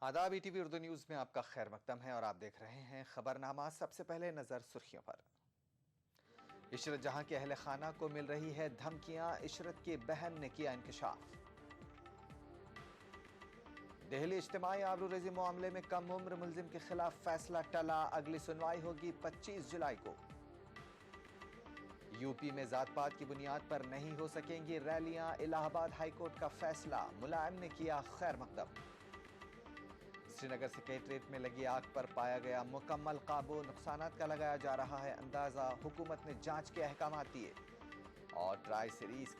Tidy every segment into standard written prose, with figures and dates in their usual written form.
आदाब ETV Urdu news में आपका खैर मकदम है और आप देख रहे हैं खबरनामा। सबसे पहले नजर सुर्खियों पर। इशरत जहां के अहले खाना को मिल रही है धमकियां, इशरत की बहन ने किया इंकशाफ। दिल्ली इज्तिमाई आबरूरेजी मामले में कम उम्र मुलजिम के खिलाफ फैसला टला, अगली सुनवाई होगी 25 जुलाई को। यूपी में जात पात की बुनियाद पर नहीं हो सकेंगी रैलियां, इलाहाबाद हाईकोर्ट का फैसला, मुलायम ने किया खैर मकदम। श्रीनगर सेक्रेटरीट में लगी आग पर पाया गया मुकम्मल काबू, नुकसानात का लगाया जा रहा है अंदाजा, हुकूमत ने जांच के अहकाम दिए। और ट्राई सीरीज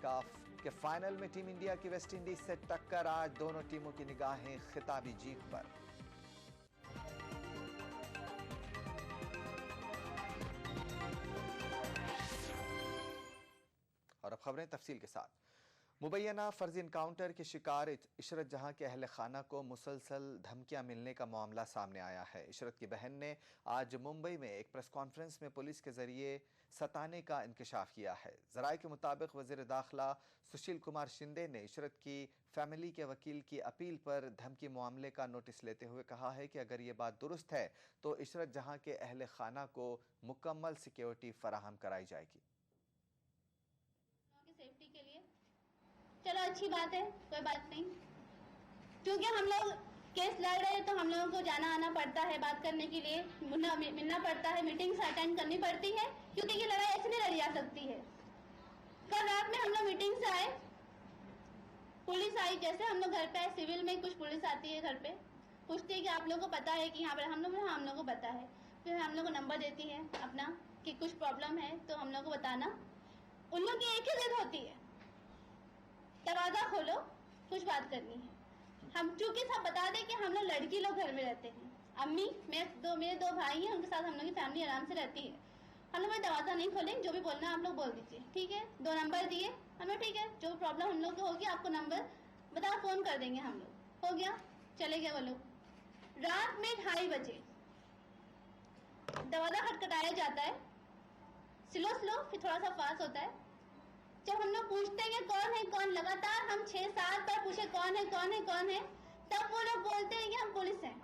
के फाइनल में टीम इंडिया की वेस्ट इंडीज से टक्कर, आज दोनों टीमों की निगाहें खिताबी जीत पर। और अब खबरें तफसील के साथ। मुबैना फर्जी इनकाउंटर की शिकार इशरत जहां के अहल खाना को मुसलसल धमकियां मिलने का मामला सामने आया है। इशरत की बहन ने आज मुंबई में एक प्रेस कॉन्फ्रेंस में पुलिस के जरिए सताने का इंकशाफ किया है। जराये के मुताबिक वजीर दाखिला सुशील कुमार शिंदे ने इशरत की फैमिली के वकील की अपील पर धमकी मामले का नोटिस लेते हुए कहा है कि अगर ये बात दुरुस्त है तो इशरत जहां के अहल खाना को मुकम्मल सिक्योरिटी फराहम कराई जाएगी। सेफ्टी के लिए चलो अच्छी बात है, कोई बात नहीं। क्योंकि हम लोग केस लड़ रहे हैं तो हम लोगों को जाना आना पड़ता है, बात करने के लिए मिलना पड़ता है, मीटिंग्स अटेंड करनी पड़ती है, क्योंकि ये लड़ाई ऐसे नहीं लड़ी जा सकती है। कल रात में हम लोग मीटिंग से आए, पुलिस आई, जैसे हम लोग घर पे आए, सिविल में कुछ पुलिस आती है घर पे, पूछती है कि आप लोगों को पता है कि यहाँ पर हम लोग को पता है। फिर हम लोग को नंबर देती है अपना कि कुछ प्रॉब्लम है तो हम लोग को बताना। उन लोग की एक ही जिद होती है, दरवाजा खोलो, कुछ बात करनी है। हम चूंकि सब बता दें कि हम लोग लड़की लोग घर में रहते हैं, अम्मी मेरे दो भाई हैं, उनके साथ हम लोग की फैमिली आराम से रहती है। हम लोग दरवाजा नहीं खोलेंगे, जो भी बोलना आप लोग बोल दीजिए, ठीक है। 2 नंबर दिए हमें, ठीक है, जो प्रॉब्लम हम लोग को होगी आपको नंबर बताओ, फोन कर देंगे हम लोग। हो गया, चले गए वो लोग। रात में 2:30 बजे दरवाजा खटखटाया जाता है, स्लो फिर थोड़ा सा फास्ट होता है। जब हम लोग पूछते हैं कि कौन है कौन, लगातार हम 6-7 बार पूछे कौन है, तब वो लोग बोलते हैं कि हम पुलिस हैं।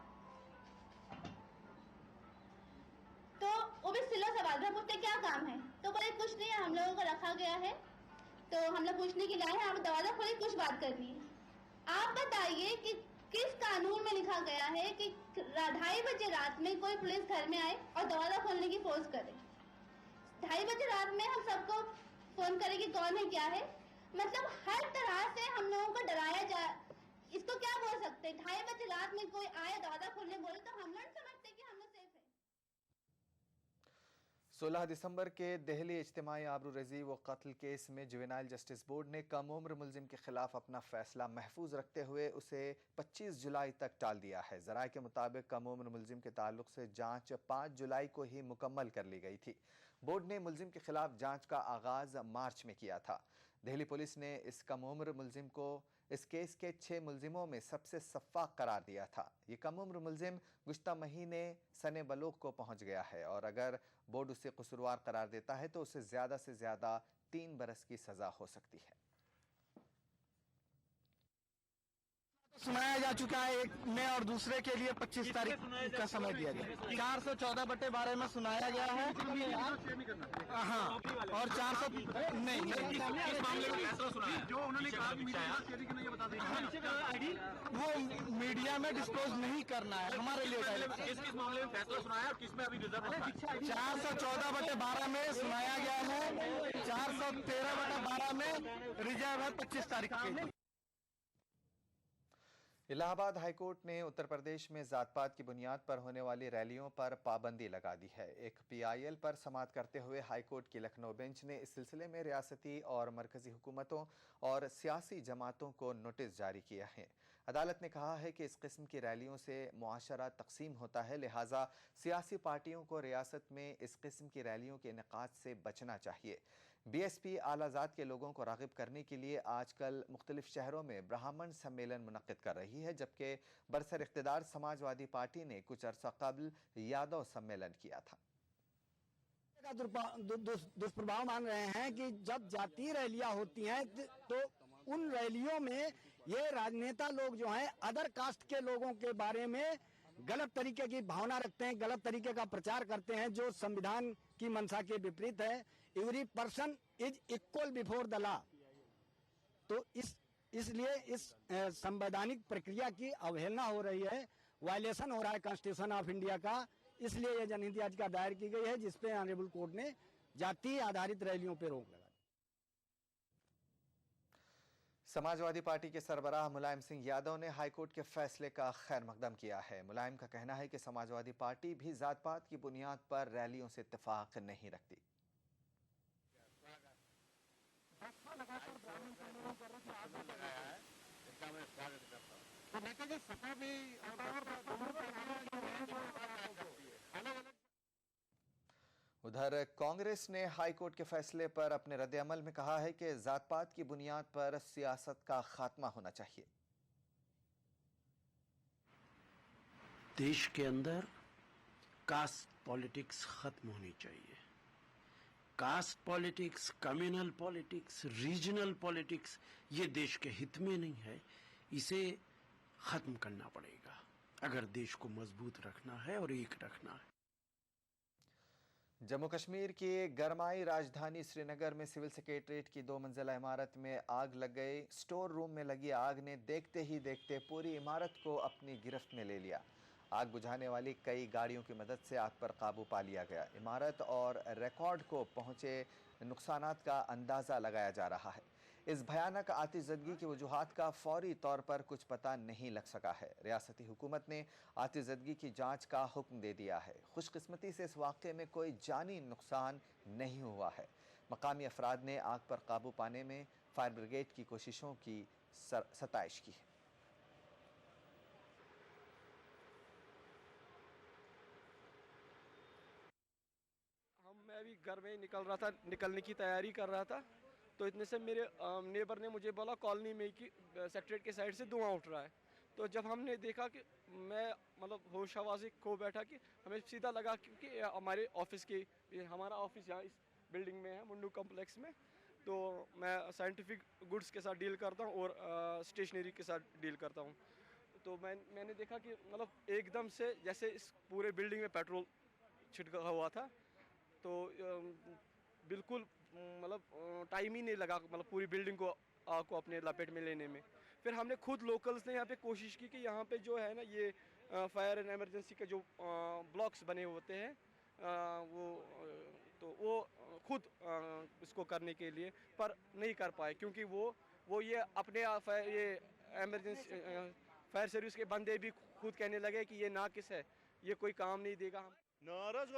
तो वो भी सिला सवाल में पूछते क्या काम है, तो बोले कुछ नहीं है, हम लोगों को रखा गया है तो हम लोग पूछने के लिए आए हैं, आप दरवाजा खोलिए, कुछ बात करनी है। आप बताइए कि किस कानून में लिखा गया है कि 2:30 बजे रात में कोई पुलिस घर में आए और दरवाजा खोलने की फोर्स करे। 2:30 बजे रात में हम सबको फोन करे कि कौन है क्या है, मतलब हर तरह से हम लोगों को डराया जा। इसको क्या बोल सकते हैं, 2:30 बजे रात में कोई आए दरवाजा खोलने बोले तो हम लोग समझते कि हम लोग सेफ है। 16 दिसंबर के दिल्ली इज्तिमाई आबरूरेजी व कत्ल केस में जुवेनाइल जस्टिस बोर्ड ने कम उम्र मुलजिम के खिलाफ अपना फैसला महफूज रखते हुए उसे 25 जुलाई तक टाल दिया है। जराये के मुताबिक कम उम्र मुलजिम के ताल्लुक से जांच 5 जुलाई को ही मुकम्मल कर ली गई थी। बोर्ड ने मुलजिम के खिलाफ जांच का आगाज मार्च में किया था। दिल्ली पुलिस ने इस कम उम्र मुलजिम को इस केस के 6 मुलजिमों में सबसे सफ़ाक करार दिया था। ये कम उम्र मुलजिम गुज़्श्ता महीने सने बलूग को पहुंच गया है और अगर बोर्ड उसे कसूरवार करार देता है तो उसे ज़्यादा से ज़्यादा 3 बरस की सज़ा हो सकती है। सुनाया जा चुका है, एक में और दूसरे के लिए 25 तारीख का समय दिया गया। 414/12 में सुनाया गया है। हाँ, और 400 नहीं इस मामले में फैसला सुना है जो उन्होंने कहा कि मीडिया ये बता दें, वो मीडिया में डिस्क्लोज नहीं करना है हमारे लिए। किस मामले में फैसला सुना है और किसमें अभी रिजर्व है? 414/12 में सुनाया गया है, 413/12 में रिजर्व है 25 तारीख के। इलाहाबाद हाईकोर्ट ने उत्तर प्रदेश में जात पात की बुनियाद पर होने वाली रैलियों पर पाबंदी लगा दी है। एक PIL पर समाअत करते हुए हाईकोर्ट की लखनऊ बेंच ने इस सिलसिले में रियासती और मरकजी हुकूमतों और सियासी जमातों को नोटिस जारी किया है। अदालत ने कहा है कि इस किस्म की रैलियों से मुआशरा तकसीम होता है, लिहाजा सियासी पार्टियों को रियासत में इस किस्म की रैलियों के इनेकाद से बचना चाहिए। BSP आलाजात के लोगों को राग़िब करने के लिए आजकल मुख्तलिफ शहरों में ब्राह्मण सम्मेलन मुनक्किद कर रही है, जबकि बरसर इख्तिदार समाजवादी पार्टी ने कुछ अरसा कबल यादव सम्मेलन किया था। का दुष्प्रभाव मान रहे हैं कि जब जातीय रैलियां होती हैं तो उन रैलियों में ये राजनेता लोग जो हैं अदर कास्ट के लोगों के बारे में गलत तरीके की भावना रखते हैं, गलत तरीके का प्रचार करते हैं, जो संविधान की मंशा के विपरीत है। Every person is equal before the law. तो इसलिए इस संवैधानिक प्रक्रिया की अवहेलना हो रही है, वायलेशन हो रहा है कॉन्स्टिट्यूशन ऑफ इंडिया का। इसलिए यह जनहित याचिका दायर की गई है, जिसपे ऑनरेबल कोर्ट ने जाति आधारित रैलियों पर रोक लगा। समाजवादी पार्टी के सरबराह मुलायम सिंह यादव ने हाईकोर्ट के फैसले का खैर मकदम किया है। मुलायम का कहना है कि समाजवादी पार्टी भी जात पात की बुनियाद पर रैलियों से इत्तेफाक नहीं रखती। उधर कांग्रेस ने हाईकोर्ट के फैसले पर अपने रद्द-ए-अमल में कहा है कि जात पात की बुनियाद पर सियासत का खात्मा होना चाहिए। देश के अंदर कास्ट पॉलिटिक्स खत्म होनी चाहिए। Caste politics, communal politics, regional politics ये देश के हित में नहीं है। इसे खत्म करना पड़ेगा अगर देश को मजबूत रखना है और एक रखना है। जम्मू कश्मीर की गरमाई राजधानी श्रीनगर में सिविल सेक्रेटरीट की 2 मंजिला इमारत में आग लग गई। स्टोर रूम में लगी आग ने देखते ही देखते पूरी इमारत को अपनी गिरफ्त में ले लिया। आग बुझाने वाली कई गाड़ियों की मदद से आग पर काबू पा लिया गया। इमारत और रिकॉर्ड को पहुंचे नुकसानात का अंदाज़ा लगाया जा रहा है। इस भयानक आतिशज़दगी की वजूहात का फौरी तौर पर कुछ पता नहीं लग सका है। रियासती हुकूमत ने आतिशज़दगी की जांच का हुक्म दे दिया है। खुशकिस्मती से इस वाक़े में कोई जानी नुकसान नहीं हुआ है। मकामी अफराद ने आग पर काबू पाने में फायर ब्रिगेड की कोशिशों की सताइश की है। मैं अभी घर में निकलने की तैयारी कर रहा था, तो इतने से मेरे नेबर ने मुझे बोला कॉलोनी में कि सेक्रेटरीट के साइड से धुआं उठ रहा है। तो जब हमने देखा कि मैं मतलब होश हवास खो बैठा कि हमें सीधा लगा कि हमारे ऑफिस की हमारा ऑफिस यहाँ इस बिल्डिंग में है, मुंडू कॉम्प्लेक्स में। तो मैं साइंटिफिक गुड्स के साथ डील करता हूँ और स्टेशनरी के साथ डील करता हूँ। तो मैंने देखा कि मतलब एकदम से जैसे इस पूरे बिल्डिंग में पेट्रोल छिड़का हुआ था। तो बिल्कुल मतलब टाइम ही नहीं लगा मतलब पूरी बिल्डिंग को आग को अपने लपेट में लेने में। फिर हमने खुद लोकल्स ने यहाँ पे कोशिश की कि यहाँ पे जो है ना ये फायर एंड इमरजेंसी के जो ब्लॉक्स बने होते हैं वो खुद इसको करने के लिए पर नहीं कर पाए, क्योंकि वो ये अपने ये इमरजेंसी फायर सर्विस के बंदे भी खुद कहने लगे कि ये नाकिस है, ये कोई काम नहीं देगा। हम नाराज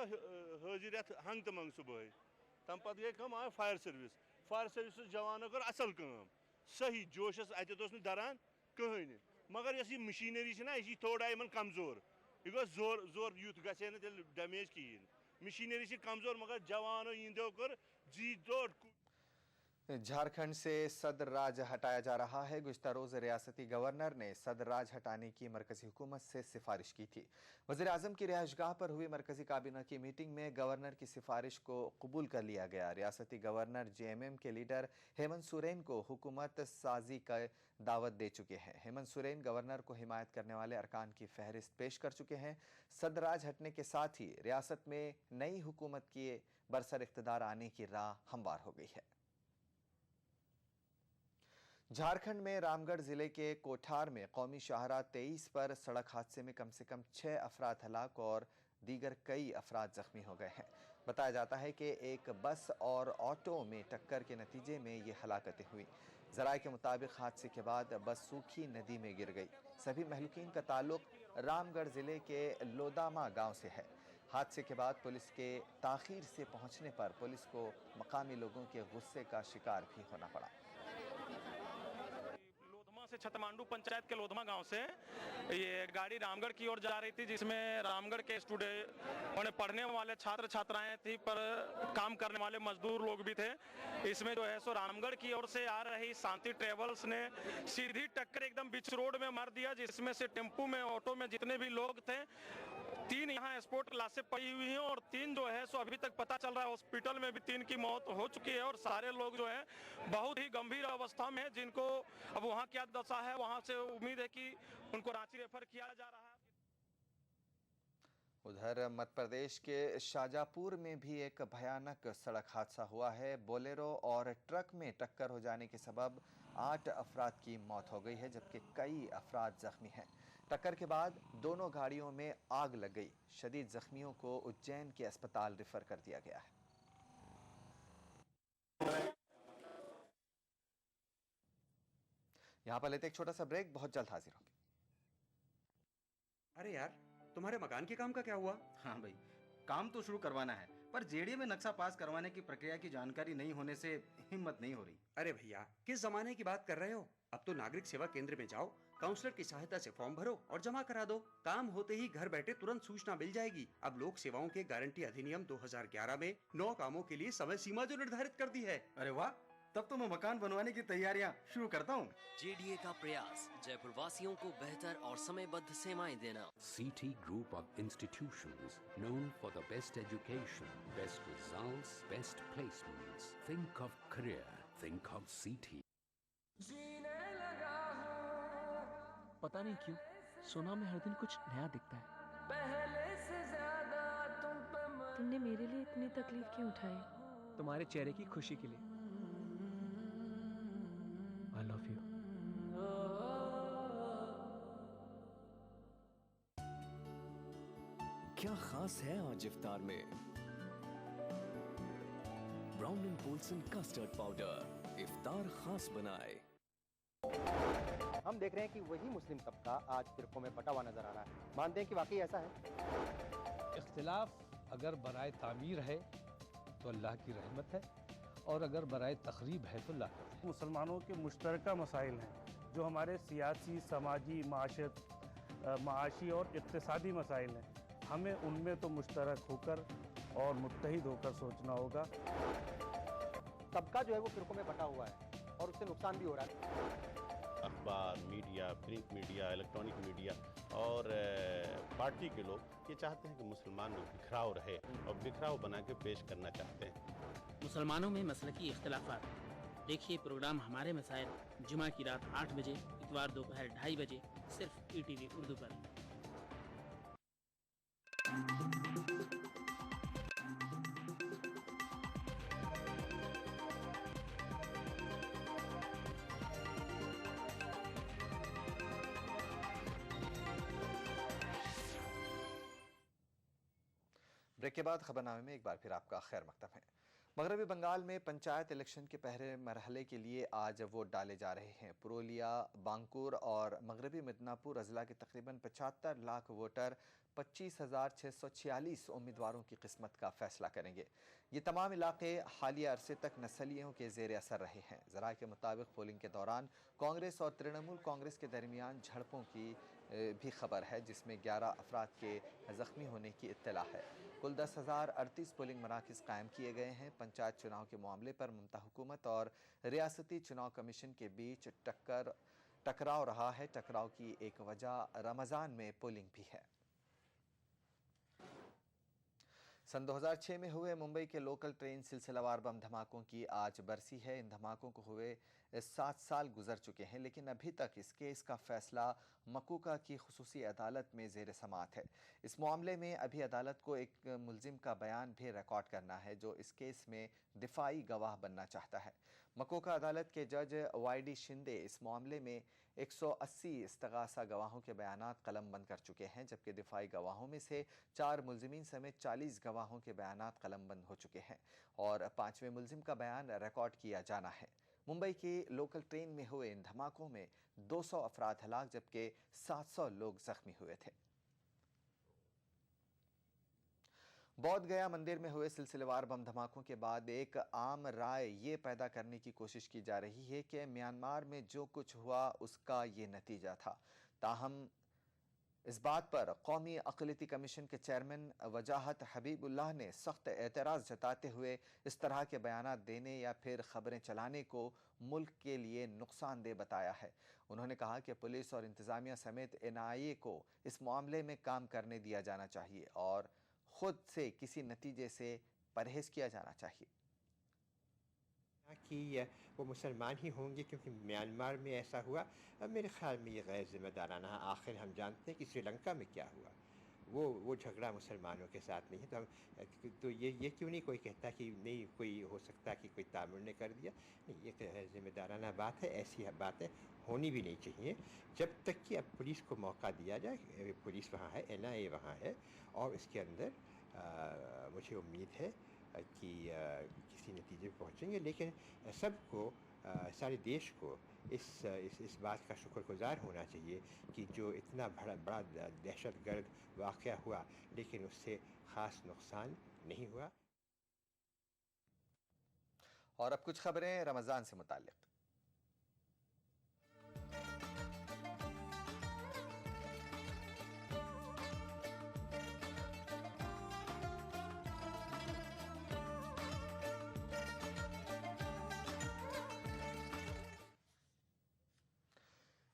हाजिर हंग तमंग सुबह तम पे गई कम आए फायर सर्विस जवानों कर असल काम सही जोशस अत दरान कहीं, मगर यह मशीनरी यह थोड़ा इन कमजोर, यह गो जोर जोर यूथ गए तेल डैमेज कहें। मशीनरी कमजोर मगर जवानों इंदो कर जी जोड़। झारखंड से सदर राज हटाया जा रहा है। गुज़िश्ता रोज़ रियासती गवर्नर ने सदर राज हटाने की मरकजी हुकूमत से सिफारिश की थी। वज़ीर आज़म की रिहाइशगाह पर हुई मरकजी काबीना की मीटिंग में गवर्नर की सिफारिश को कबूल कर लिया गया। रियासती गवर्नर जेएमएम के लीडर हेमंत सोरेन को हुकूमत साजी का दावत दे चुके हैं। हेमंत सोरेन गवर्नर को हिमायत करने वाले अरकान की फहरिस्त पेश कर चुके हैं। सदर राज हटने के साथ ही रियासत में नई हुकूमत के बरसर इख्तिदार आने की राह हमवार हो गई है। झारखंड में रामगढ़ जिले के कोठार में कौमी शाहराह 23 पर सड़क हादसे में कम से कम 6 अफराद हलाक और दीगर कई अफराद जख्मी हो गए हैं। बताया जाता है कि एक बस और ऑटो में टक्कर के नतीजे में ये हलाकतें हुई। ज़राए के मुताबिक हादसे के बाद बस सूखी नदी में गिर गई। सभी महलूकीन का ताल्लुक रामगढ़ जिले के लोदामा गाँव से है। हादसे के बाद पुलिस के ताख़ीर से पहुँचने पर पुलिस को मकामी लोगों के गुस्से का शिकार भी होना पड़ा। से छतमांडू पंचायत के लोधमा गांव से ये गाड़ी रामगढ़ की ओर जा रही थी, जिसमें रामगढ़ के स्टूडेंट और पढ़ने वाले छात्र छात्राएं थी, पर काम करने वाले मजदूर लोग भी थे। इसमें जो है सो रामगढ़ की ओर से आ रही शांति ट्रेवल्स ने सीधी टक्कर एकदम बीच रोड में मार दिया, जिसमें से टेम्पू में ऑटो में जितने भी लोग थे 3 यहाँ स्पॉट लाशें पड़ी हुई हैं और 3 जो है सो अभी तक पता चल रहा है हॉस्पिटल में भी 3 की मौत हो चुकी है और सारे लोग जो है बहुत ही गंभीर अवस्था में है, जिनको अब वहाँ क्या दशा है, वहाँ से उम्मीद है कि उनको रांची रेफर किया जा रहा है। उधर मध्य प्रदेश के शाजापुर में भी एक भयानक सड़क हादसा हुआ है। बोलेरो और ट्रक में टक्कर हो जाने के सबब 8 अफराद की मौत हो गई है, जबकि कई अफराद जख्मी हैं। टक्कर के बाद दोनों गाड़ियों में आग लग गई। शदीद जख्मियों को उज्जैन के अस्पताल रेफर कर दिया गया है। यहाँ पर लेते एक छोटा सा ब्रेक, बहुत जल्द हाजिर होंगे। अरे यार, तुम्हारे मकान के काम का क्या हुआ? हाँ भाई, काम तो शुरू करवाना है, पर जेडीए में नक्शा पास करवाने की प्रक्रिया की जानकारी नहीं होने से हिम्मत नहीं हो रही। अरे भैया, किस जमाने की बात कर रहे हो? अब तो नागरिक सेवा केंद्र में जाओ, काउंसलर की सहायता से फॉर्म भरो और जमा करा दो। काम होते ही घर बैठे तुरंत सूचना मिल जाएगी। अब लोक सेवाओं के गारंटी अधिनियम 2011 में 9 कामों के लिए समय सीमा जो निर्धारित कर दी है। अरे वाह, तब तो मैं मकान बनवाने की तैयारियां शुरू करता हूँ। जेडीए का प्रयास जयपुर वासियों को बेहतर और समयबद्ध सेवाएं देना। CT Group of Institutions, known for the best education, best results, best placements. Think of career, think of CT. पता नहीं क्यों सोना में हर दिन कुछ नया दिखता है। पहले से ज्यादा तुमने मेरे लिए इतनी तकलीफ क्यों उठाई? तुम्हारे चेहरे की खुशी के लिए। I love you. क्या खास है आज इफ्तार में? Brown and Polson custard powder इफ्तार खास बनाए। हम देख रहे हैं कि वही मुस्लिम तबका आज फिरकों में बटा हुआ नजर आ रहा है। मानते हैं कि वाकई ऐसा है? इख्तिलाफ अगर बराए तामीर है तो अल्लाह की रहमत है, और अगर बराए तखरीब है तो लानत है। मुसलमानों के मुश्तरका मसाइल हैं जो हमारे सियासी, समाजी, माशी और इक्तिसादी मसाइल हैं। हमें उनमें तो मुश्तरक होकर और मुत्तहिद होकर सोचना होगा। तबका जो है वो फिरकों में बटा हुआ है और उससे नुकसान भी हो रहा है। अखबार, media, print media, electronic media और पार्टी के लोग ये चाहते हैं कि मुसलमान में बिखराव रहे और बिखराव बना के पेश करना चाहते हैं। मुसलमानों में मसलकी इख्तिलाफात। देखिए प्रोग्राम हमारे मसाइल, जुमा की रात 8 बजे, इतवार दोपहर 2:30 बजे, सिर्फ ETV उर्दू पर। ब्रेक के बाद खबरनामे में एक बार फिर आपका खैर मकदम है। मगरबी बंगाल में पंचायत इलेक्शन के पहले मरहले के लिए आज वोट डाले जा रहे हैं। पुरुलिया, बांकुर और मगरबी मिदनापुर अजला के तकरीबन 75 लाख वोटर 25,646 उम्मीदवारों की किस्मत का फैसला करेंगे। ये तमाम इलाके हालिया अरसे तक नस्लियों के जेर असर रहे हैं। ज़राए के मुताबिक पोलिंग के दौरान कांग्रेस और तृणमूल कांग्रेस के दरमियान झड़पों की भी खबर है, जिसमें 11 अफराद के ज़ख्मी होने की इत्तला है। कुल 10,038 पोलिंग मराकज़ कायम किए गए हैं। पंचायत चुनाव के मामले पर ममता हुकूमत और रियासती चुनाव कमीशन के बीच टकराव रहा है। टकराव की एक वजह रमज़ान में पोलिंग भी है। सन 2006 में हुए मुंबई के लोकल ट्रेन सिलसिलावार बम धमाकों की आज बरसी है। इन धमाकों को हुए 7 साल गुजर चुके हैं, लेकिन अभी तक इस केस का फैसला मकूका की खुसूसी अदालत में ज़ेर समाअत है। इस मामले में अभी अदालत को एक मुलजिम का बयान भी रिकॉर्ड करना है, जो इस केस में दिफाई गवाह बनना चाहता है। मकूका अदालत के जज YD शिंदे इस मामले में 180 इस्तगासा गवाहों के बयानात कलमबंद कर चुके हैं, जबकि दिफाई गवाहों में से 4 मुलजिमीन समेत 40 गवाहों के बयानात कलमबंद हो चुके हैं और 5वें मुलजिम का बयान रिकॉर्ड किया जाना है। मुंबई की लोकल ट्रेन में हुए इन धमाकों में 200 अफराद हलाक जबकि 700 लोग जख्मी हुए थे। बौद्ध गया मंदिर में हुए सिलसिलेवार बम धमाकों के बाद एक आम राय ये पैदा करने की कोशिश की जा रही है कि म्यांमार में जो कुछ हुआ उसका ये नतीजा था। ताहम इस बात पर कौमी अक़लियती कमीशन के चेयरमैन वजाहत हबीबुल्लाह ने सख्त एतराज़ जताते हुए इस तरह के बयानात देने या फिर खबरें चलाने को मुल्क के लिए नुकसानदेह बताया है। उन्होंने कहा कि पुलिस और इंतज़ामिया समेत NIA को इस मामले में काम करने दिया जाना चाहिए और ख़ुद से किसी नतीजे से परहेज़ किया जाना चाहिए कि वो मुसलमान ही होंगे, क्योंकि म्यांमार में ऐसा हुआ। अब मेरे ख़्याल में ये गैर ज़िम्मेदाराना है। आखिर हम जानते हैं कि श्रीलंका में क्या हुआ, वो झगड़ा मुसलमानों के साथ नहीं है। तो हम तो ये क्यों नहीं कोई कहता कि नहीं, कोई हो सकता है कि कोई तामुल ने कर दिया। नहीं, ये गैर ज़िम्मेदाराना बात है। ऐसी बातें होनी भी नहीं चाहिए जब तक कि अब पुलिस को मौका दिया जाए। पुलिस वहाँ है, NIA वहाँ है, और इसके अंदर मुझे उम्मीद है कि किसी नतीजे पर पहुँचेंगे। लेकिन सबको, सारे देश को इस बात का शुक्रगुजार होना चाहिए कि जो इतना बड़ा दहशतगर्द वाक़या हुआ, लेकिन उससे ख़ास नुकसान नहीं हुआ। और अब कुछ खबरें रमज़ान से मुताल्लिक़।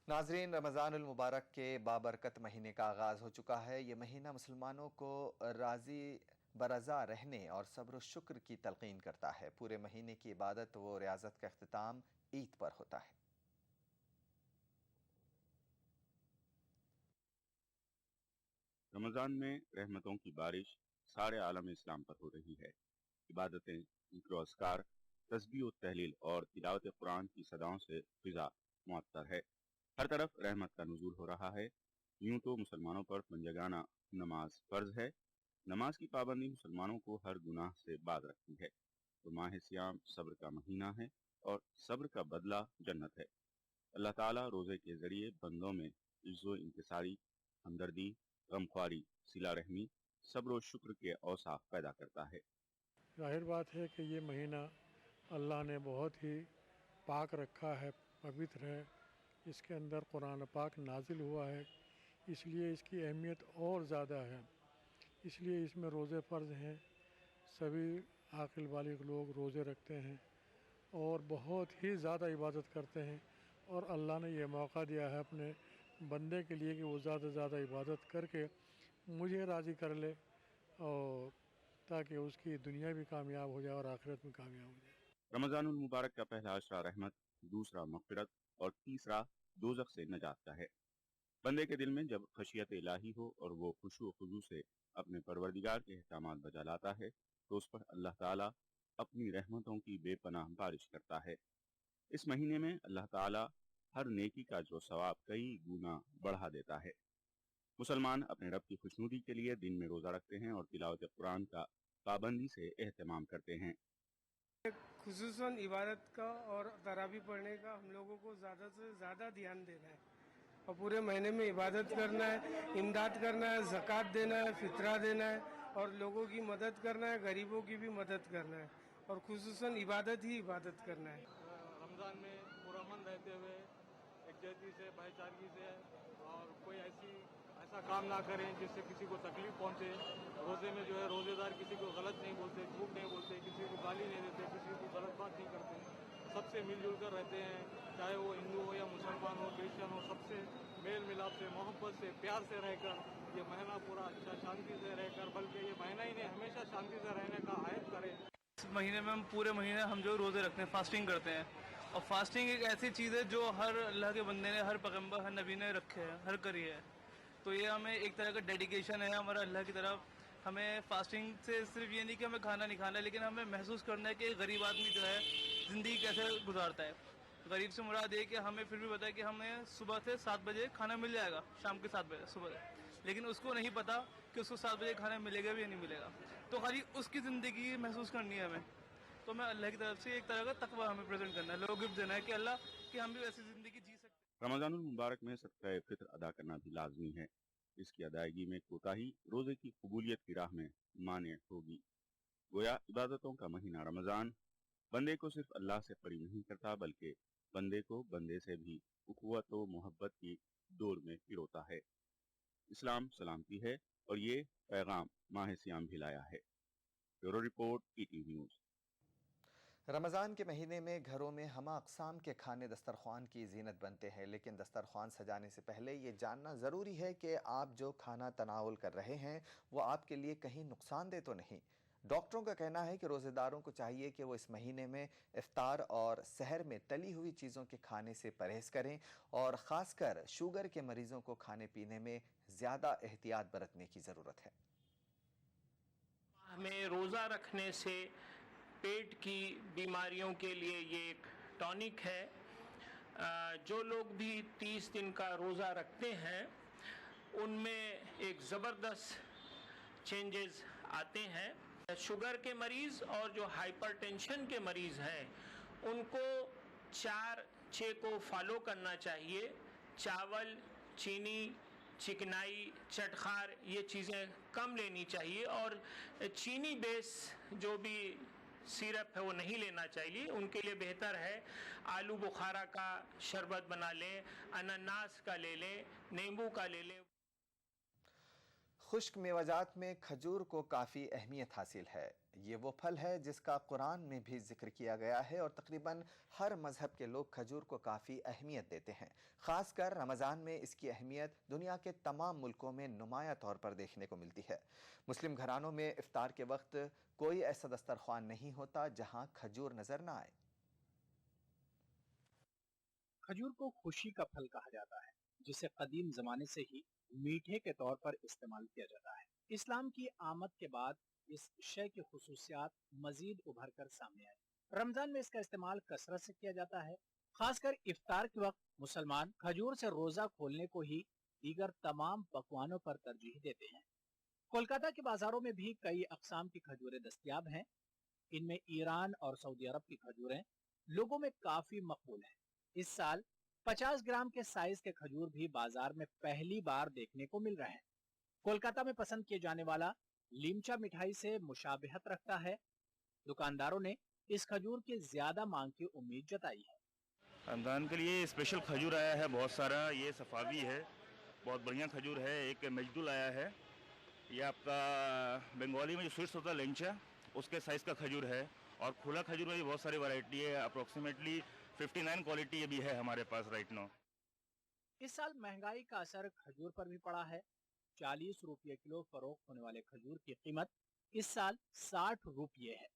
नाज़रीन, रमज़ानुल मुबारक के बाबरकत महीने का आगाज़ हो चुका है। ये महीना मुसलमानों को राज़ी बरज़ा रहने और सब्र शुक्र की तलक़ीन करता है। पूरे महीने की इबादत व रियाज़त का अख्तिताम ईद पर होता है। रमज़ान में रहमतों की बारिश सारे आलम इस्लाम पर हो रही है। इबादतें, ज़िक्र व अस्कार, तस्बीह व तहलील और तिलावत कुरान की सदाओं से फ़िज़ा मुअत्तर है। हर तरफ रहमत का नुज़ूल हो रहा है। यूं तो मुसलमानों पर पंजगाना नमाज फ़र्ज है। नमाज की पाबंदी मुसलमानों को हर गुनाह से बाज रखती है। तो माह सियाम सब्र का महीना है और सब्र का बदला जन्नत है। अल्लाह ताला रोज़े के ज़रिए बंदों में इज़्ज़ो इंकिसारी, हमदर्दी, गमख्वारी, सिला रहमी, सब्र व शुक्र के औसाफ पैदा करता है। जाहिर बात है कि ये महीना अल्लाह ने बहुत ही पाक रखा है, पवित्र है। इसके अंदर कुरान पाक नाजिल हुआ है, इसलिए इसकी अहमियत और ज़्यादा है। इसलिए इसमें रोज़े फ़र्ज़ हैं। सभी आकिल बालिग लोग रोज़े रखते हैं और बहुत ही ज़्यादा इबादत करते हैं। और अल्लाह ने यह मौका दिया है अपने बंदे के लिए कि वो ज़्यादा से ज़्यादा इबादत करके मुझे राज़ी कर ले, और ताकि उसकी दुनिया भी कामयाब हो जाए और आखिरत में कामयाब हो जाए। रमज़ानुल मुबारक का पहला अशरा रहमत, दूसरा मग़फ़िरत और तीसरा दोज़ख से नजात का है। बंदे के दिल में जब खशियत इलाही हो और वो खुशू खुजू से अपने परवरदिगार के अहकामात बजा लाता है, तो उस पर अल्लाह ताला अपनी रहमतों की बेपनाह बारिश करता है। इस महीने में अल्लाह ताला हर नेकी का जो सवाब कई गुना बढ़ा देता है। मुसलमान अपने रब की खुशनुदी के लिए दिन में रोज़ा रखते हैं और तिलावत कुरान का पाबंदी से एहतमाम करते हैं। खुसूसन इबादत का और तरावी पढ़ने का हम लोगों को ज़्यादा से ज़्यादा ध्यान देना है और पूरे महीने में इबादत करना है, इमदाद करना है, ज़कात देना है, फितरा देना है और लोगों की मदद करना है, गरीबों की भी मदद करना है और खुसूसन इबादत ही इबादत करना है। रमज़ान में पुरअमन रहते हुए एकजुटती से, भाईचारगी से और कोई ऐसा काम ना करें जिससे किसी को तकलीफ पहुंचे। रोज़े में जो है रोज़ेदार किसी को गलत नहीं बोलते, झूठ नहीं बोलते, किसी को गाली नहीं देते, किसी को गलत बात नहीं करते, सबसे मिलजुल कर रहते हैं। चाहे वो हिंदू हो या मुसलमान हो, क्रिश्चियन हो, सबसे मेल मिलाप से, मोहब्बत से, प्यार से रहकर ये महीना पूरा अच्छा शांति से रहकर, बल्कि ये महीना ही नहीं हमेशा शांति से रहने का आयत करें। इस महीने में हम पूरे महीने हम जो रोज़े रखते हैं, फास्टिंग करते हैं और फास्टिंग एक ऐसी चीज़ है जो हर अल्लाह के बंदे ने, हर पैगंबर, हर नबी ने रखे है, हर करी है। तो ये हमें एक तरह का डेडिकेशन है हमारा अल्लाह की तरफ। हमें फास्टिंग से सिर्फ ये नहीं कि हमें खाना नहीं खाना है, लेकिन हमें महसूस करना है कि गरीब आदमी जो है ज़िंदगी कैसे गुजारता है। गरीब से मुराद ये कि हमें फिर भी पता है कि हमें सुबह से 7 बजे खाना मिल जाएगा, शाम के 7 बजे सुबह, लेकिन उसको नहीं पता कि उसको 7 बजे खाना मिलेगा भी या नहीं मिलेगा। तो खाली उसकी ज़िंदगी महसूस करनी है हमें। तो मैं अल्लाह की तरफ से एक तरह का तकवा हमें प्रेजेंट करना है, लोग गिफ्ट देना है कि अल्लाह कि हम भी वैसी ज़िंदगी जी सकते हैं। रमज़ानुल मुबारक में सदक़ा फ़ित्र अदा करना भी लाजमी है। इसकी अदायगी में कोताही रोज़े की कबूलियत की राह में माने होगी। गोया इबादतों का महीना रमज़ान बंदे को सिर्फ अल्लाह से करीब नहीं करता, बल्कि बंदे को बंदे से भी उखुवत व मोहब्बत की डोर में पिरोता है। इस्लाम सलामती है और ये पैगाम माह सियाम भी लाया है। Bureau report, ETV news. Ramzan के महीने में घरों में हमा अक़साम के खाने दस्तरख्वान की जीनत बनते हैं, लेकिन दस्तरख्वान सजाने से पहले ये जानना ज़रूरी है कि आप जो खाना तनावुल कर रहे हैं वो आपके लिए कहीं नुकसानदेह तो नहीं। डॉक्टरों का कहना है कि रोज़ेदारों को चाहिए कि वो इस महीने में इफ्तार और सहर में तली हुई चीज़ों के खाने से परहेज़ करें और ख़ासकर शुगर के मरीज़ों को खाने पीने में ज़्यादा एहतियात बरतने की ज़रूरत है। हमें रोज़ा रखने से पेट की बीमारियों के लिए ये एक टॉनिक है। जो लोग भी 30 दिन का रोज़ा रखते हैं उनमें एक ज़बरदस्त चेंजेस आते हैं। शुगर के मरीज़ और जो हाइपरटेंशन के मरीज़ हैं उनको 4-6 को फॉलो करना चाहिए। चावल, चीनी, चिकनाई, चटखार ये चीज़ें कम लेनी चाहिए और चीनी बेस जो भी सिरप है वो नहीं लेना चाहिए। उनके लिए बेहतर है आलू बुखारा का शरबत बना लें, अनानास का ले लें, नींबू का ले लें। खुश्क मेवाजात में खजूर को काफ़ी अहमियत हासिल है। ये वो फल है जिसका कुरान में भी जिक्र किया गया है और तकरीबन हर मज़हब के लोग खजूर को काफ़ी अहमियत देते हैं। ख़ासकर रमज़ान में इसकी अहमियत दुनिया के तमाम मुल्कों में नुमाया तौर पर देखने को मिलती है। मुस्लिम घरानों में इफ्तार के वक्त कोई ऐसा दस्तरख्वान नहीं होता जहाँ खजूर नज़र ना आए। खजूर को खुशी का फल कहा जाता है, जिसे कदीम ज़माने से ही मीठे के तौर पर इस्तेमाल किया जाता है। इस्लाम की आमद के बाद इस शय की खुसूसियात मजीद उभर कर सामने आई। रमजान में इसका इस्तेमाल कसरत से किया जाता है। खासकर इफ्तार के वक्त मुसलमान खजूर से रोजा खोलने को ही दीगर तमाम पकवानों पर तरजीह देते हैं। कोलकाता के बाजारों में भी कई अकसाम की खजूरें दस्तयाब हैं। इनमें ईरान और सऊदी अरब की खजूरें लोगों में काफी मकबूल हैं। इस साल 50 ग्राम के साइज के खजूर भी बाजार में पहली बार देखने को मिल रहे हैं। कोलकाता में पसंद किए जाने वाला लीमचा मिठाई से मुशाबिहत रखता है। दुकानदारों ने इस खजूर की ज्यादा मांग की उम्मीद जताई है। रमजान के लिए स्पेशल खजूर आया है बहुत सारा। ये सफावी है, बहुत बढ़िया खजूर है। एक मजदूल आया है, ये आपका बंगाली में जो स्वीट्स होता है लेंचा, उसके साइज का खजूर है। और खुला खजूर में भी बहुत सारी वैरायटी है। अप्रोक्सीमेटली 59 क्वालिटी भी है हमारे पास राइट नाउ। इस साल महंगाई का असर खजूर पर भी पड़ा है। 40 रुपये किलो फरोख्त होने वाले खजूर की कीमत इस साल 60 रुपये है,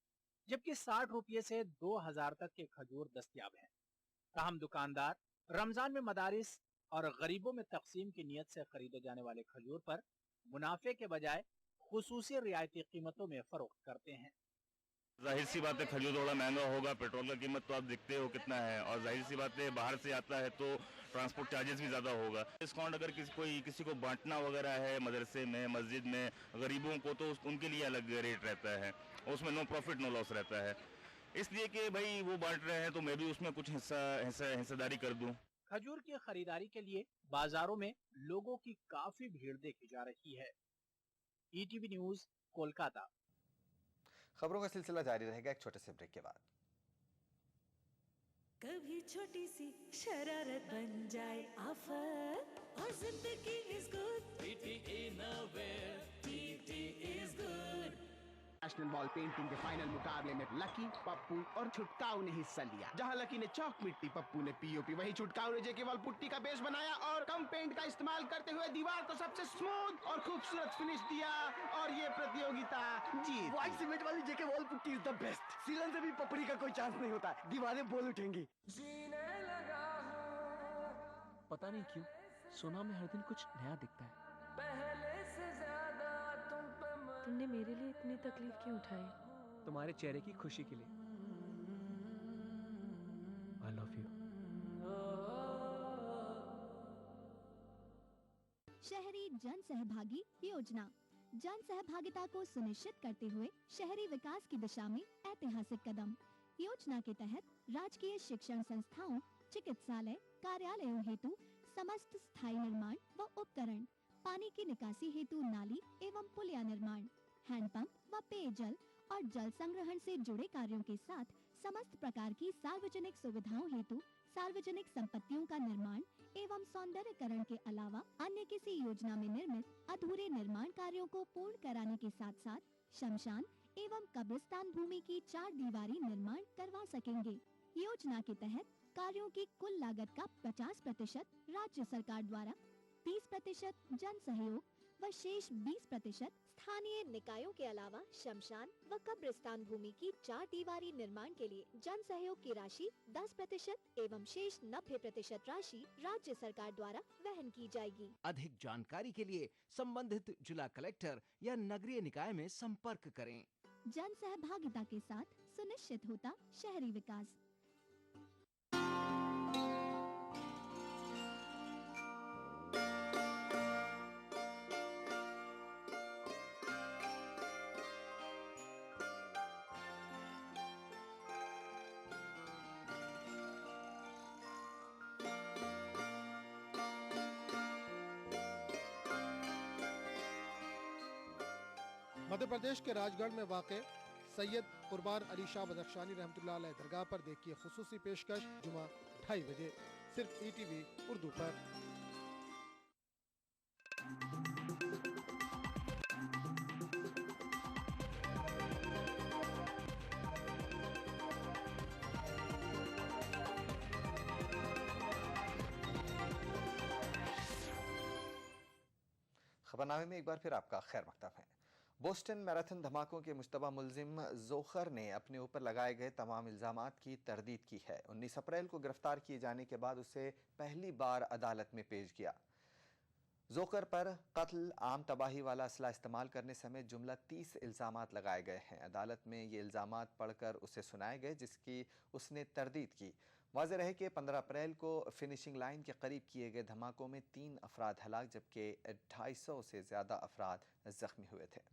जबकि 60 रुपये से 2000 तक के खजूर दस्तयाब हैं। ताहम दुकानदार रमजान में मदारिस और गरीबों में तकसीम की नीयत से खरीदे जाने वाले खजूर पर मुनाफे के बजाय खुसूसी रियायती कीमतों में फरोख्त करते हैं। जाहिर सी बात है खजूर थोड़ा महंगा होगा। पेट्रोल का कीमत तो आप देखते हो कितना है, और जाहिर सी बात है बाहर से आता है तो ट्रांसपोर्ट चार्जेस भी ज़्यादा होगा। डिस्काउंट अगर किसी को बांटना वगैरह है मदरसे में, मस्जिद में, गरीबों को, तो उनके लिए अलग रेट रहता है, उसमें नो प्रॉफिट नो लॉस रहता है। इसलिए कि भाई वो बांट रहे हैं तो मैं भी उसमें कुछ हिस्सेदारी कर दूं। खजूर की खरीदारी के लिए बाजारों में लोगों की काफी भीड़ देखी जा रही है। ETV news, Kolkata. खबरों का सिलसिला जारी रहेगा एक छोटे से ब्रेक के बाद। कभी छोटी सी शरारत बन जाए आफत, और जिंदगी इज गुड। टीटी इनोवेयर, TT is good. National ball painting के फाइनल मुकाबले में लकी, पप्पू और छुटकाऊ ने हिस्सा लिया। जहां लकी ने चौक मिट्टी, पप्पू ने पीओपी, वहीं छुटकाऊ ने जेके वॉल पुट्टी का बेस बनाया और कम पेंट का इस्तेमाल करते हुए दीवार को सबसे स्मूथ और खूबसूरत फिनिश दिया और ये प्रतियोगिता जीत। व्हाइट सीमेंट वाली JK wall putty is the best. सीलन से भी पपड़ी का कोई चांस नहीं होता, दीवारें बोल उठेंगी। पता नहीं क्यों सोना में हर दिन कुछ नया दिखता है। तुमने मेरे लिए इतनी तकलीफ क्यों उठाई? तुम्हारे चेहरे की खुशी के लिए। I love you. शहरी जन सहभागी योजना जन सहभागिता को सुनिश्चित करते हुए शहरी विकास की दिशा में ऐतिहासिक कदम। योजना के तहत राजकीय शिक्षण संस्थाओं, चिकित्सालय, कार्यालयों हेतु समस्त स्थायी निर्माण व उपकरण, पानी की निकासी हेतु नाली एवं पुलिया निर्माण, हैंडपंप व पेयजल और जल संग्रहण से जुड़े कार्यों के साथ समस्त प्रकार की सार्वजनिक सुविधाओं हेतु सार्वजनिक संपत्तियों का निर्माण एवं सौंदर्यकरण के अलावा अन्य किसी योजना में निर्मित अधूरे निर्माण कार्यों को पूर्ण कराने के साथ साथ शमशान एवं कब्रिस्तान भूमि की 4 दीवारी निर्माण करवा सकेंगे। योजना के तहत कार्यों की कुल लागत का 50% राज्य सरकार द्वारा, 30% जन सहयोग व शेष 20% स्थानीय निकायों के अलावा शमशान व कब्रिस्तान भूमि की 4 दीवारी निर्माण के लिए जन सहयोग की राशि 10% एवं शेष 90% राशि राज्य सरकार द्वारा वहन की जाएगी। अधिक जानकारी के लिए संबंधित जिला कलेक्टर या नगरीय निकाय में संपर्क करें। जन सहभागिता के साथ सुनिश्चित होता शहरी विकास। मध्य प्रदेश के राजगढ़ में वाक़ सैयद कुर्बान अली शाह बदख्शानी रहमतुल्लाह अलैह दरगाह पर देखिए खुसूसी पेशकश जुमा 2:30 बजे सिर्फ ETV उर्दू पर। खबरनामे में एक बार फिर आपका खैर मकदम है। बोस्टन मैराथन धमाकों के मुश्तबा मुलजिम जोखर ने अपने ऊपर लगाए गए तमाम इल्जामात की तरदीद की है। 19 अप्रैल को गिरफ्तार किए जाने के बाद उसे पहली बार अदालत में पेश किया। जोखर पर कत्ल, आम तबाही वाला असला इस्तेमाल करने समेत जुमला 30 इल्जामात लगाए गए हैं। अदालत में ये इल्जामात पढ़कर उसे सुनाए गए, जिसकी उसने तरदीद की। वाज़ेह रहे कि 15 अप्रैल को फिनिशिंग लाइन के करीब किए गए धमाकों में 3 अफराद हलाक जबकि 250 से ज़्यादा अफराद जख्मी हुए थे।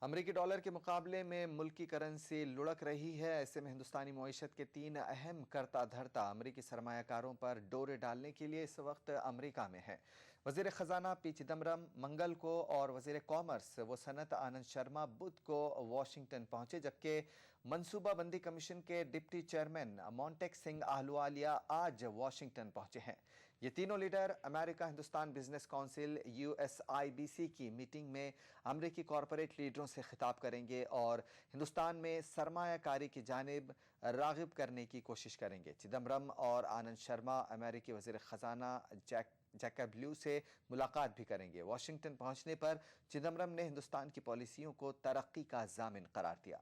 अमरीकी डॉलर के मुकाबले में मुल्क की करेंसी लुढ़क रही है। ऐसे में हिंदुस्तानी मईशत के 3 अहम करता धरता अमरीकी सरमायाकारों पर डोरे डालने के लिए इस वक्त अमरीका में है। वज़ीर ख़जाना पी चिदम्बरम मंगल को और वज़ीर कॉमर्स व सनत आनंद शर्मा बुध को वाशिंगटन पहुंचे, जबकि मनसूबाबंदी कमीशन के डिप्टी चेयरमैन मोंटेक सिंह आहलुवालिया आज वाशिंगटन पहुंचे हैं। ये तीनों leader America Hindustan business council USIBC की मीटिंग में अमरीकी कॉरपोरेट लीडरों से खिताब करेंगे और हिंदुस्तान में सरमायाकारी की जानिब राग़िब करने की कोशिश करेंगे। चिदम्बरम और आनंद शर्मा अमेरिकी वज़ीर ख़जाना जैकब ल्यू से मुलाकात भी करेंगे। वाशिंगटन पहुंचने पर चिदम्बरम ने हिंदुस्तान की पॉलिसियों को तरक्की का ज़ामिन करार दिया।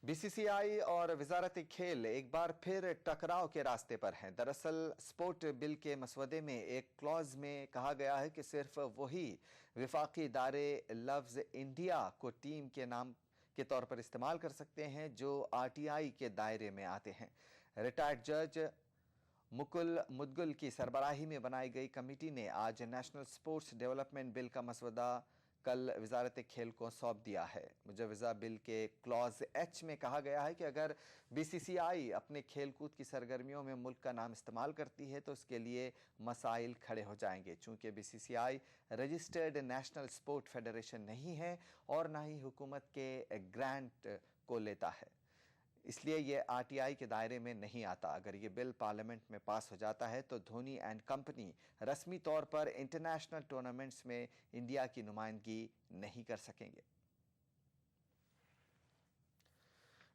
BCCI और वजारत खेल एक बार फिर टकराव के रास्ते पर हैं। दरअसल स्पोर्ट बिल के मसवदे में एक क्लॉज में कहा गया है कि सिर्फ वही विफाकी इदारे लफ्ज़ इंडिया को टीम के नाम के तौर पर इस्तेमाल कर सकते हैं जो RTI के दायरे में आते हैं। रिटायर्ड जज मुकुल मुदगुल की सरबराही में बनाई गई कमेटी ने आज नेशनल स्पोर्ट्स डेवलपमेंट बिल का मसवदा कल वजारत खेल को सौंप दिया है। मुजवजा बिल के क्लॉज H में कहा गया है कि अगर BCCI अपने खेलकूद की सरगर्मियों में मुल्क का नाम इस्तेमाल करती है तो उसके लिए मसाइल खड़े हो जाएंगे। चूँकि BCCI registered national sport federation नहीं है और ना ही हुकूमत के ग्रांट को लेता है, इसलिए ये RTI के दायरे में नहीं आता। अगर ये बिल पार्लियामेंट में पास हो जाता है तो धोनी एंड कंपनी रस्मी तौर पर इंटरनेशनल टूर्नामेंट्स में इंडिया की नुमाइंदगी नहीं कर सकेंगे।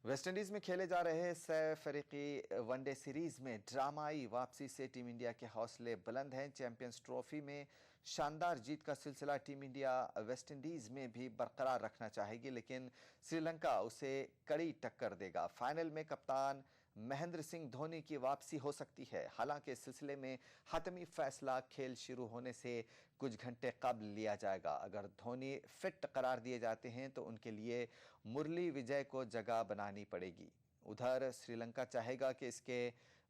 वेस्टइंडीज में खेले जा रहे सह फरीकी वनडे सीरीज में ड्रामाई वापसी से टीम इंडिया के हौसले बुलंद हैं। चैंपियंस ट्रॉफी में शानदार जीत का सिलसिला टीम इंडिया वेस्टइंडीज में भी बरकरार रखना चाहेगी, लेकिन श्रीलंका उसे कड़ी टक्कर देगा। फाइनल में कप्तान महेंद्र सिंह धोनी की वापसी हो सकती है। हालांकि इस सिलसिले में हतमी फैसला खेल शुरू होने से कुछ घंटे कबल लिया जाएगा। अगर धोनी फिट करार दिए जाते हैं तो उनके लिए मुरली विजय को जगह बनानी पड़ेगी। उधर श्रीलंका चाहेगा कि इसके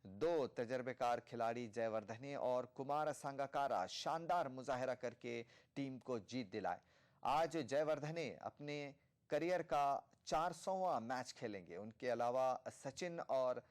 2 तजर्बेकार खिलाड़ी जयवर्धने और कुमार संगकारा शानदार मुजाहरा करके टीम को जीत दिलाए। आज जयवर्धने अपने करियर का 400वां मैच खेलेंगे। उनके अलावा सचिन और